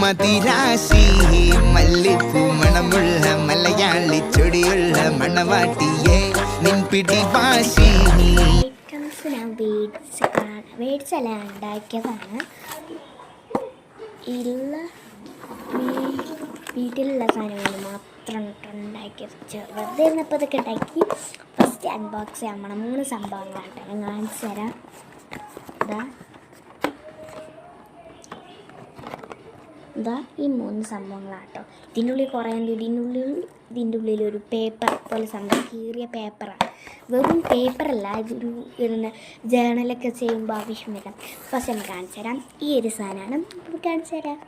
മതിരാശി മല്ലിപ്പൂ മണമുള്ള മലയാളി ചൊടിയുള്ള മണവാട്ടിയെ നിൻ പിടിവാശി. ഐറ്റംസ് ഞാൻ മേടിച്ചല്ല ഉണ്ടാക്കിയതാണ്. വീട്ടിലുള്ള സാധനങ്ങൾ മാത്രം ഉണ്ടാക്കിയത്. വെറുതെ ഇരുന്നപ്പോൾ ഇതൊക്കെ ഉണ്ടാക്കി. ഫസ്റ്റ് അൺബോക്സ് ചെയ്യാൻ പോണം. 3 സംഭവങ്ങളാട്ടോ ഞാൻ കാണിച്ചു തരാം. ഇതാ ഈ 3 സംഭവങ്ങളാട്ടോ. ഇതിൻ്റെ ഉള്ളിൽ കുറേ ഉണ്ട്. ഇതിൻ്റെ ഉള്ളിൽ ഒരു പേപ്പർ പോലെ സംഭവം, കീറിയ പേപ്പറാണ്. വെറും പേപ്പറല്ല, ഇതൊരു ജേണലൊക്കെ ചെയ്യുമ്പോൾ ആവശ്യം വരാം. ഫസ്റ്റ് നമുക്ക് കാണിച്ചു തരാം. ഈ ഒരു സാധനമാണ് കാണിച്ചു തരാം.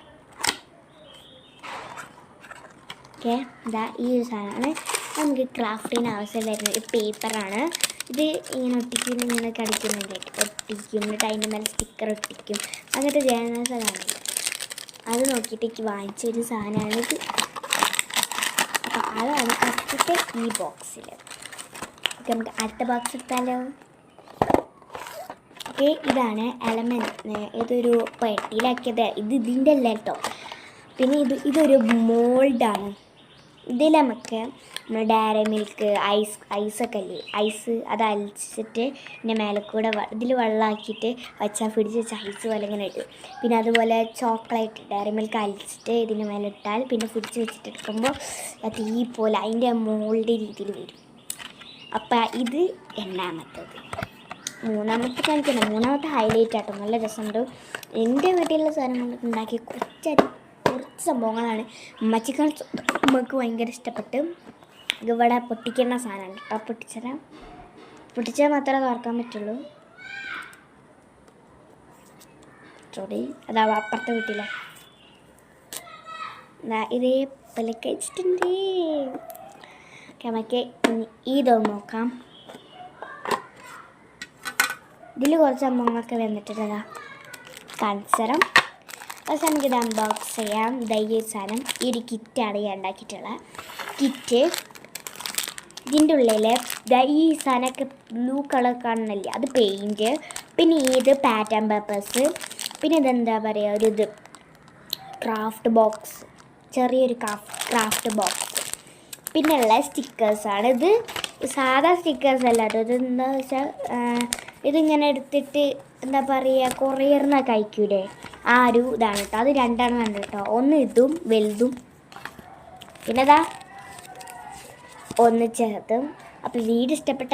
ഓക്കെ, ഇതാ ഈ ഒരു സാധനമാണ് നമുക്ക് ക്രാഫ്റ്റിന് ആവശ്യം വരുന്ന ഒരു പേപ്പറാണ്. ഇത് ഇങ്ങനെ ഇങ്ങനെ കടിക്കുന്നുണ്ട്, ഒട്ടിക്കും. എന്നിട്ട് അതിൻ്റെ മേലെ സ്റ്റിക്കർ ഒട്ടിക്കും. അങ്ങനത്തെ ജേണൽസ് കാണില്ല. അത് നോക്കിയിട്ട് വാങ്ങിച്ചൊരു സാധനമാണിത്. അപ്പോൾ അതാണ് ഫസ്റ്റത്തെ ഈ ബോക്സിൽ. ഓക്കെ, നമുക്ക് അടുത്ത ബോക്സ് എടുത്താലോ. ഓക്കെ, ഇതാണ് എലമെൻറ്റ്. ഇതൊരു പെട്ടിയിലാക്കിയത്. ഇതിൻ്റെ അല്ല കേട്ടോ. പിന്നെ ഇതൊരു മോൾഡാണ്. ഇതിൽ നമുക്ക് നമ്മൾ ഡയറി മിൽക്ക് ഐസൊക്കെ അല്ലേ, ഐസ് അത് അലിച്ചിട്ട് ഇതിൻ്റെ മേലെ കൂടെ ഇതിൽ വെള്ളമാക്കിയിട്ട് വെച്ചാൽ പിടിച്ച് വെച്ച ഐസ് പോലെ ഇങ്ങനെ ഇടും. പിന്നെ അതുപോലെ ചോക്ലേറ്റ് ഡയറി മിൽക്ക് അലിച്ചിട്ട് ഇതിൻ്റെ മേലെ ഇട്ടാൽ പിന്നെ പിടിച്ച് വെച്ചിട്ട് എടുക്കുമ്പോൾ അത് ഈ പോലെ അതിൻ്റെ മോൾഡ് രീതിയിൽ വരും. അപ്പം ഇത് രണ്ടാമത്തത്. മൂന്നാമത്തെ കാണിക്കണം. മൂന്നാമത്തെ ഹൈലൈറ്റ് ആട്ടോ. നല്ല രസമുണ്ട്. എൻ്റെ വീട്ടിലുള്ള സാധനം കൊണ്ട് ഉണ്ടാക്കിയ കുറച്ച് സംഭവങ്ങളാണ്. അമ്മച്ചിക്കാൾ നമുക്ക് ഭയങ്കര ഇഷ്ടപ്പെട്ട്. ഇവിടെ പൊട്ടിക്കുന്ന സാധനമാണ് കേട്ടോ. പൊട്ടിച്ചാൽ മാത്രമേ തുറക്കാൻ പറ്റുള്ളൂ. സോറി, അതാ അപ്പുറത്തെ വീട്ടിലെ ഇതേ പലക്കെ വെച്ചിട്ടുണ്ട്. നമുക്ക് ഇതൊന്ന് നോക്കാം. ഇതിൽ കുറച്ച് സംഭവങ്ങളൊക്കെ വന്നിട്ടുള്ളതാ കാണിച്ചരം. പക്ഷെ നമുക്കിത് അൺബോക്സ് ചെയ്യാം. ഈ സാധനം ഈ ഒരു കിറ്റാണ് ഞാൻ ഉണ്ടാക്കിയിട്ടുള്ള കിറ്റ്. ഇതിൻ്റെ ഉള്ളിൽ ഈ സാധനമൊക്കെ ബ്ലൂ കളർ കാണുന്നില്ലേ, അത് പെയിൻറ്റ്. പിന്നെ ഇത് പാറ്റേൺ പേപ്പേഴ്സ്. പിന്നെ ഇതെന്താ പറയുക, ഇത് ക്രാഫ്റ്റ് ബോക്സ്, ചെറിയൊരു ക്രാഫ്റ്റ് ബോക്സ്. പിന്നെയുള്ള സ്റ്റിക്കേഴ്സാണ്. ഇത് സാധാ സ്റ്റിക്കേഴ്സ് അല്ല കേട്ടോ. ഇതെന്താ വെച്ചാൽ ഇതിങ്ങനെ എടുത്തിട്ട് എന്താ പറയുക, കൊറിയറിനൊക്കെ അയക്കൂലേ, ആ ഒരു ഇതാണ് കേട്ടോ. അത് 2 ഉണ്ട് കേട്ടോ. ഒന്ന് ഇതും വലുതും, പിന്നെ ഒന്ന് ചെറുതും. അപ്പോൾ വീഡിയോ ഇഷ്ടപ്പെട്ട